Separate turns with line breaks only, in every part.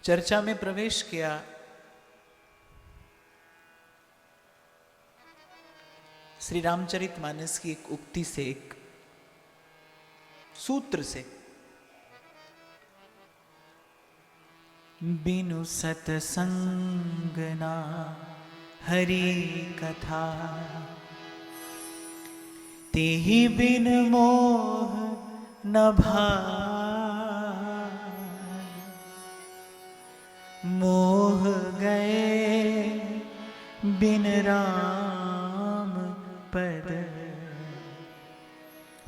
चर्चा में प्रवेश किया। श्री रामचरितमानस की एक उक्ति से, एक सूत्र से, बिनु सतसंग ना हरि कथा, तेहि बिन मोह न भाई, मोह गए बिन राम पद,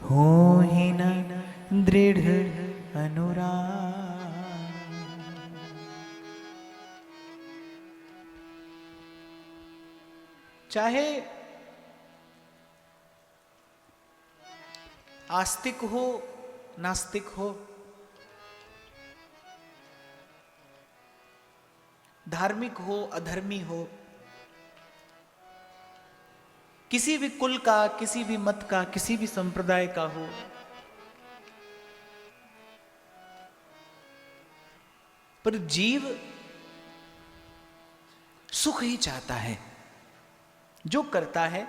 होहि न दृढ़ अनुराग। चाहे आस्तिक हो नास्तिक हो, धार्मिक हो अधर्मी हो, किसी भी कुल का, किसी भी मत का, किसी भी संप्रदाय का हो, पर जीव सुख ही चाहता है। जो करता है,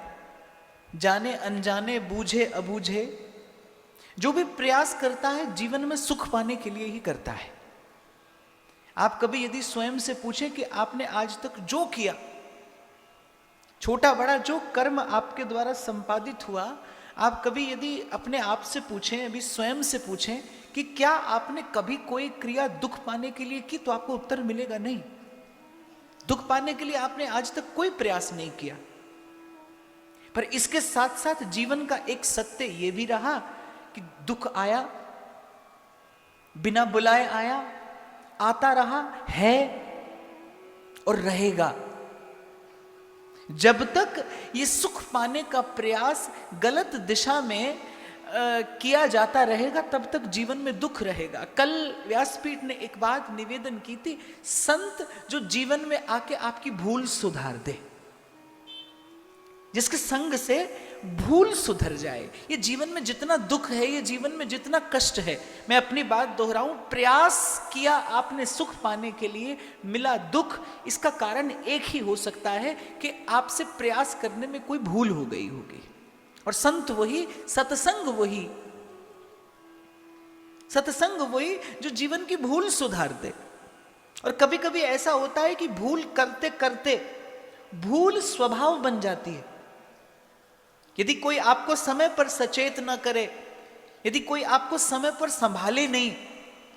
जाने अनजाने, बूझे अबूझे, जो भी प्रयास करता है जीवन में सुख पाने के लिए ही करता है। आप कभी यदि स्वयं से पूछें कि आपने आज तक जो किया, छोटा बड़ा जो कर्म आपके द्वारा संपादित हुआ, आप कभी यदि अपने आप से पूछें, अभी स्वयं से पूछें कि क्या आपने कभी कोई क्रिया दुख पाने के लिए की, तो आपको उत्तर मिलेगा नहीं। दुख पाने के लिए आपने आज तक कोई प्रयास नहीं किया। पर इसके साथ साथ जीवन का एक सत्य यह भी रहा कि दुख आया, बिना बुलाए आया, आता रहा, है और रहेगा। जब तक ये सुख पाने का प्रयास गलत दिशा में किया जाता रहेगा, तब तक जीवन में दुख रहेगा। कल व्यासपीठ ने एक बात निवेदन की थी, संत जो जीवन में आके आपकी भूल सुधार दे, जिसके संग से भूल सुधर जाए। ये जीवन में जितना दुख है, ये जीवन में जितना कष्ट है, मैं अपनी बात दोहराऊं, प्रयास किया आपने सुख पाने के लिए, मिला दुख। इसका कारण एक ही हो सकता है कि आपसे प्रयास करने में कोई भूल हो गई होगी। और संत वही, सत्संग वही, सत्संग वही जो जीवन की भूल सुधार दे। और कभी कभी ऐसा होता है कि भूल करते करते भूल स्वभाव बन जाती है। यदि कोई आपको समय पर सचेत न करे, यदि कोई आपको समय पर संभाले नहीं,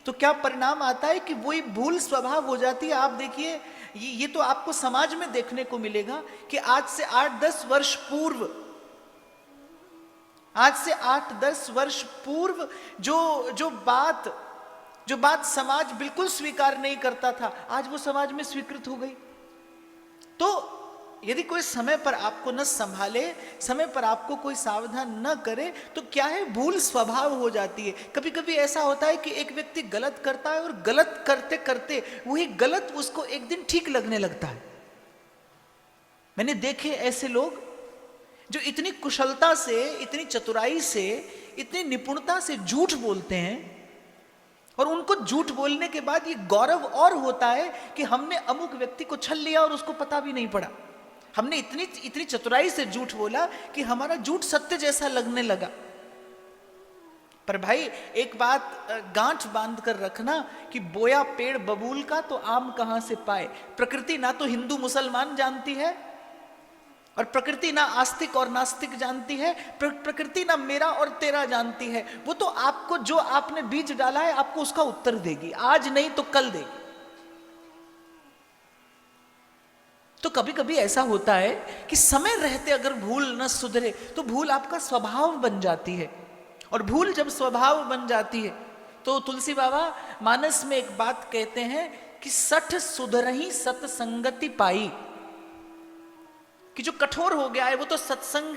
तो क्या परिणाम आता है कि वही भूल स्वभाव हो जाती है। आप देखिए, ये तो आपको समाज में देखने को मिलेगा कि आज से 8-10 वर्ष पूर्व, आज से 8-10 वर्ष पूर्व जो बात समाज बिल्कुल स्वीकार नहीं करता था, आज वो समाज में स्वीकृत हो गई। तो यदि कोई समय पर आपको न संभाले, समय पर आपको कोई सावधान न करे, तो क्या है, भूल स्वभाव हो जाती है। कभी कभी ऐसा होता है कि एक व्यक्ति गलत करता है और गलत करते करते वही गलत उसको एक दिन ठीक लगने लगता है। मैंने देखे ऐसे लोग जो इतनी कुशलता से, इतनी चतुराई से, इतनी निपुणता से झूठ बोलते हैं, और उनको झूठ बोलने के बाद ये गौरव और होता है कि हमने अमुक व्यक्ति को छल लिया और उसको पता भी नहीं पड़ा। हमने इतनी चतुराई से झूठ बोला कि हमारा झूठ सत्य जैसा लगने लगा। पर भाई एक बात गांठ बांध कर रखना कि बोया पेड़ बबूल का तो आम कहां से पाए। प्रकृति ना तो हिंदू मुसलमान जानती है, और प्रकृति ना आस्तिक और नास्तिक जानती है, प्रकृति ना मेरा और तेरा जानती है। वो तो आपको, जो आपने बीज डाला है, आपको उसका उत्तर देगी, आज नहीं तो कल देगी। तो कभी कभी ऐसा होता है कि समय रहते अगर भूल न सुधरे, तो भूल आपका स्वभाव बन जाती है। और भूल जब स्वभाव बन जाती है, तो तुलसी बाबा मानस में एक बात कहते हैं कि 60 सुधरही सत्संगति पाई, कि जो कठोर हो गया है वो तो सत्संग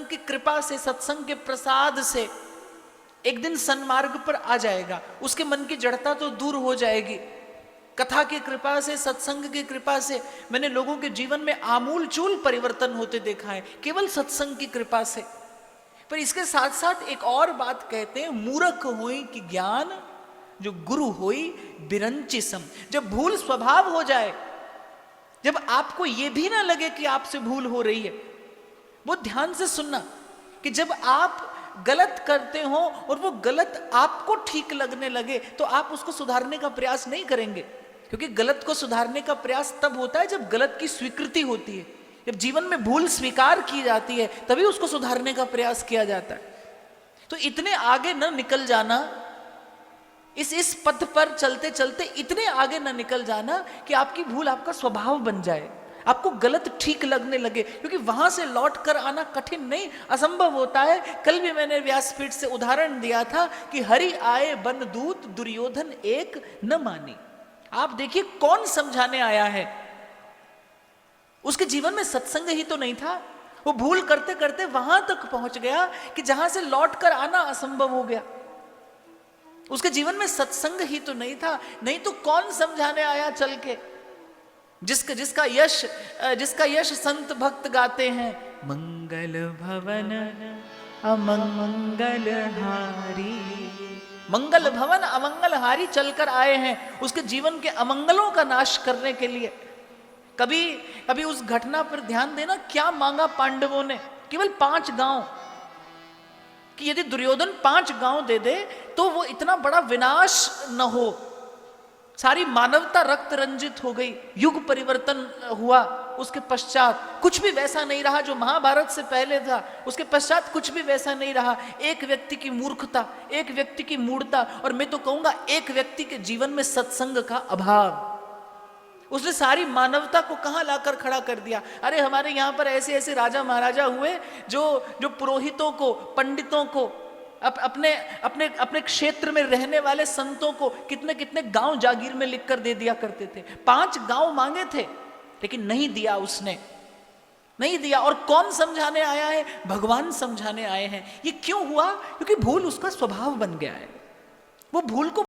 की कृपा से, सत्संग के प्रसाद से एक दिन सन्मार्ग पर आ जाएगा। उसके मन की जड़ता तो दूर हो जाएगी। कथा की कृपा से, सत्संग की कृपा से मैंने लोगों के जीवन में आमूल चूल परिवर्तन होते देखा है, केवल सत्संग की कृपा से। पर इसके साथ साथ एक और बात कहते हैं, मूर्ख होई कि ज्ञान जो गुरु होई बिरंची सम। जब भूल स्वभाव हो जाए, जब आपको यह भी ना लगे कि आपसे भूल हो रही है, वो ध्यान से सुनना कि जब आप गलत करते हो और वो गलत आपको ठीक लगने लगे तो आप उसको सुधारने का प्रयास नहीं करेंगे, क्योंकि गलत को सुधारने का प्रयास तब होता है जब गलत की स्वीकृति होती है, जब जीवन में भूल स्वीकार की जाती है तभी उसको सुधारने का प्रयास किया जाता है। तो इतने आगे न निकल जाना, इस पथ पर चलते चलते इतने आगे न निकल जाना कि आपकी भूल आपका स्वभाव बन जाए, आपको गलत ठीक लगने लगे, क्योंकि वहां से लौट कर आना कठिन नहीं, असंभव होता है। कल भी मैंने व्यासपीठ से उदाहरण दिया था कि हरि आए बन दूत दुर्योधन एक न मानी। आप देखिए कौन समझाने आया है, उसके जीवन में सत्संग ही तो नहीं था, वो भूल करते करते वहां तक पहुंच गया कि जहां से लौट कर आना असंभव हो गया। उसके जीवन में सत्संग ही तो नहीं था, नहीं तो कौन समझाने आया चल के। जिसका यश संत भक्त गाते हैं, मंगल भवन अमंगल हारी। मंगल भवन अमंगल हारी चलकर आए हैं उसके जीवन के अमंगलों का नाश करने के लिए। कभी उस घटना पर ध्यान देना, क्या मांगा पांडवों ने? केवल 5 गांव, कि यदि दुर्योधन 5 गांव दे दे तो वो इतना बड़ा विनाश न हो। सारी मानवता रक्त रंजित हो गई, युग परिवर्तन हुआ। उसके पश्चात कुछ भी वैसा नहीं रहा जो महाभारत से पहले था, उसके पश्चात कुछ भी वैसा नहीं रहा। एक व्यक्ति की मूर्खता, एक व्यक्ति की मूढ़ता, और मैं तो कहूंगा एक व्यक्ति के जीवन में सत्संग का अभाव, उसने सारी मानवता को कहां लाकर खड़ा कर दिया। अरे हमारे यहां पर ऐसे ऐसे राजा महाराजा हुए जो पुरोहितों को, पंडितों को, अपने क्षेत्र में रहने वाले संतों को कितने कितने गांव जागीर में लिखकर दे दिया करते थे। 5 गांव मांगे थे लेकिन नहीं दिया, उसने नहीं दिया। और कौन समझाने आया है? भगवान समझाने आए हैं। ये क्यों हुआ? क्योंकि भूल उसका स्वभाव बन गया है। वो भूल को